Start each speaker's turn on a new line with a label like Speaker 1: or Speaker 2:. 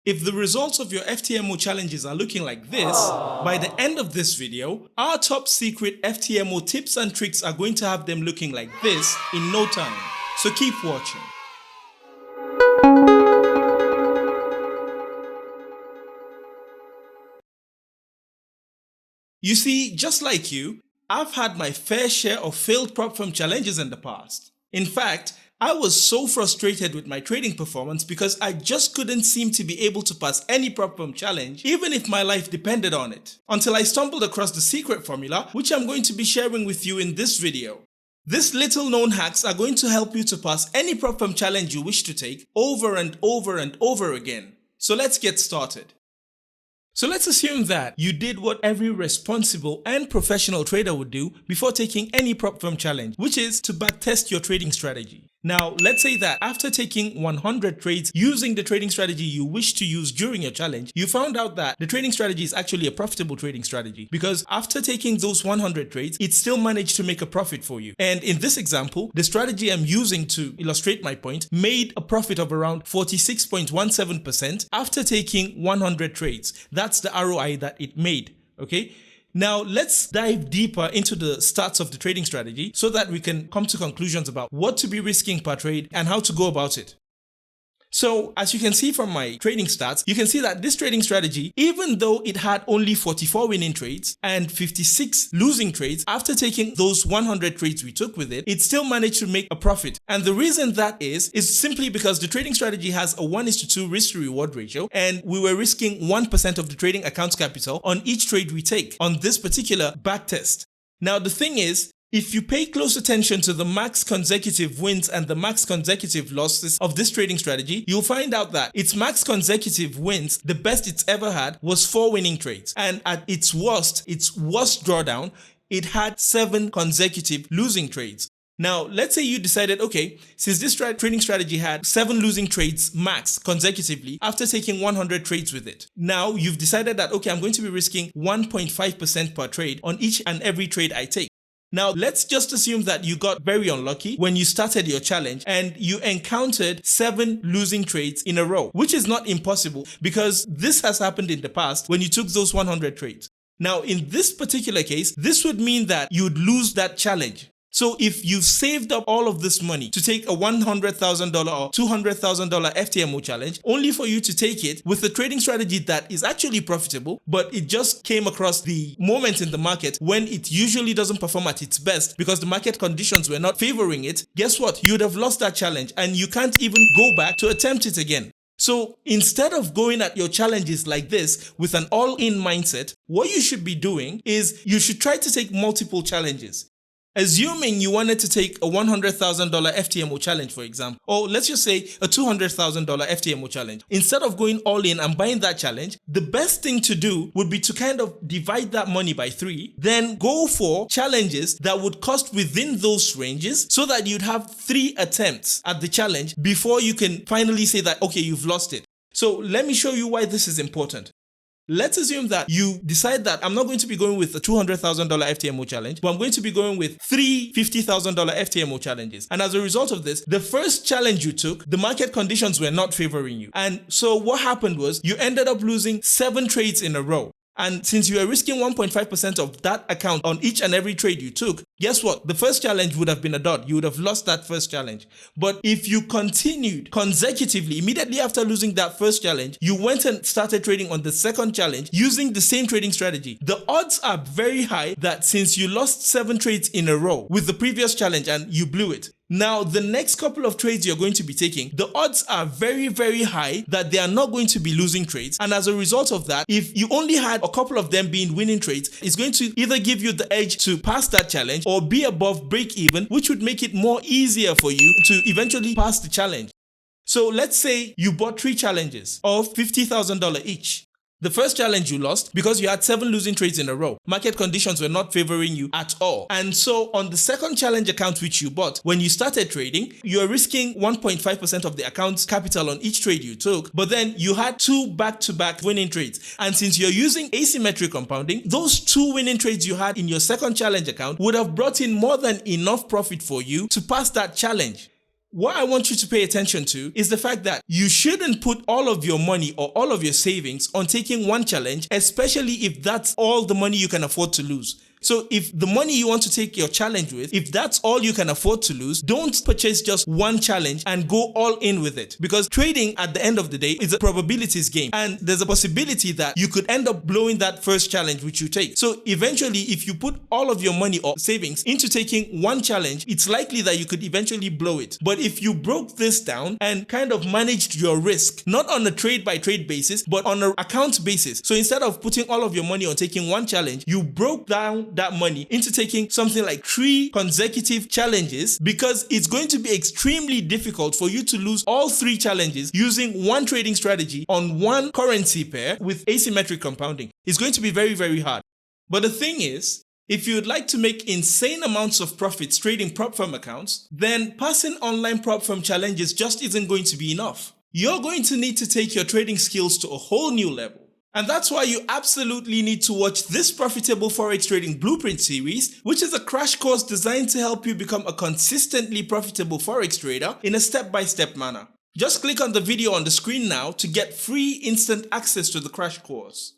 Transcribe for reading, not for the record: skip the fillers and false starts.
Speaker 1: If the results of your FTMO challenges are looking like this, by the end of this video, our top secret FTMO tips and tricks are going to have them looking like this in no time. So keep watching. You see, just like you, I've had my fair share of failed prop firm challenges in the past. In fact, I was so frustrated with my trading performance because I just couldn't seem to be able to pass any prop firm challenge, even if my life depended on it, until I stumbled across the secret formula, which I'm going to be sharing with you in this video. These little known hacks are going to help you to pass any prop firm challenge you wish to take over and over and over again. So let's get started. So let's assume that you did what every responsible and professional trader would do before taking any prop firm challenge, which is to backtest your trading strategy. Now, let's say that after taking 100 trades using the trading strategy you wish to use during your challenge, you found out that the trading strategy is actually a profitable trading strategy because after taking those 100 trades, it still managed to make a profit for you. And in this example, the strategy I'm using to illustrate my point made a profit of around 46.17% after taking 100 trades. That's the ROI that it made, okay? Now, let's dive deeper into the stats of the trading strategy so that we can come to conclusions about what to be risking per trade and how to go about it. So, as you can see from my trading stats, you can see that this trading strategy, even though it had only 44 winning trades and 56 losing trades, after taking those 100 trades we took with it, it still managed to make a profit. And the reason that is simply because the trading strategy has a 1:2 risk to reward ratio, and we were risking 1% of the trading account's capital on each trade we take on this particular backtest. Now, the thing is, if you pay close attention to the max consecutive wins and the max consecutive losses of this trading strategy, you'll find out that its max consecutive wins, the best it's ever had, was 4 winning trades. And at its worst drawdown, it had 7 consecutive losing trades. Now, let's say you decided, okay, since this trading strategy had 7 losing trades max consecutively after taking 100 trades with it. Now, you've decided that, okay, I'm going to be risking 1.5% per trade on each and every trade I take. Now, let's just assume that you got very unlucky when you started your challenge and you encountered 7 losing trades in a row, which is not impossible because this has happened in the past when you took those 100 trades. Now, in this particular case, this would mean that you would lose that challenge. So if you've saved up all of this money to take a $100,000 or $200,000 FTMO challenge, only for you to take it with a trading strategy that is actually profitable, but it just came across the moment in the market when it usually doesn't perform at its best because the market conditions were not favoring it, guess what? You would have lost that challenge and you can't even go back to attempt it again. So instead of going at your challenges like this with an all-in mindset, what you should be doing is you should try to take multiple challenges. Assuming you wanted to take a $100,000 FTMO challenge, for example, or let's just say a $200,000 FTMO challenge, instead of going all in and buying that challenge, the best thing to do would be to kind of divide that money by 3, then go for challenges that would cost within those ranges so that you'd have 3 attempts at the challenge before you can finally say that, okay, you've lost it. So let me show you why this is important. Let's assume that you decide that I'm not going to be going with a $200,000 FTMO challenge, but I'm going to be going with 3 $50,000 FTMO challenges. And as a result of this, the first challenge you took, the market conditions were not favoring you. And so what happened was you ended up losing 7 trades in a row. And since you are risking 1.5% of that account on each and every trade you took, guess what? The first challenge would have been a dud. You would have lost that first challenge. But if you continued consecutively, immediately after losing that first challenge, you went and started trading on the second challenge using the same trading strategy, the odds are very high that since you lost 7 trades in a row with the previous challenge and you blew it, now, the next couple of trades you're going to be taking, the odds are very, very high that they are not going to be losing trades. And as a result of that, if you only had a couple of them being winning trades, it's going to either give you the edge to pass that challenge or be above break even, which would make it more easier for you to eventually pass the challenge. So let's say you bought 3 challenges of $50,000 each. The first challenge you lost because you had 7 losing trades in a row. Market conditions were not favoring you at all. And so on the second challenge account which you bought, when you started trading, you are risking 1.5% of the account's capital on each trade you took, but then you had 2 back-to-back winning trades. And since you're using asymmetric compounding, those 2 winning trades you had in your second challenge account would have brought in more than enough profit for you to pass that challenge. What I want you to pay attention to is the fact that you shouldn't put all of your money or all of your savings on taking one challenge, especially if that's all the money you can afford to lose. So if the money you want to take your challenge with, if that's all you can afford to lose, don't purchase just one challenge and go all in with it. Because trading at the end of the day is a probabilities game. And there's a possibility that you could end up blowing that first challenge which you take. So eventually, if you put all of your money or savings into taking one challenge, it's likely that you could eventually blow it. But if you broke this down and kind of managed your risk, not on a trade by trade basis, but on an account basis. So instead of putting all of your money on taking one challenge, you broke down that money into taking something like 3 consecutive challenges, because it's going to be extremely difficult for you to lose all 3 challenges using one trading strategy on one currency pair with asymmetric compounding. It's going to be very, very hard. But the thing is, if you would like to make insane amounts of profits trading prop firm accounts, then passing online prop firm challenges just isn't going to be enough. You're going to need to take your trading skills to a whole new level. And that's why you absolutely need to watch this Profitable Forex Trading Blueprint series, which is a crash course designed to help you become a consistently profitable Forex trader in a step-by-step manner. Just click on the video on the screen now to get free instant access to the crash course.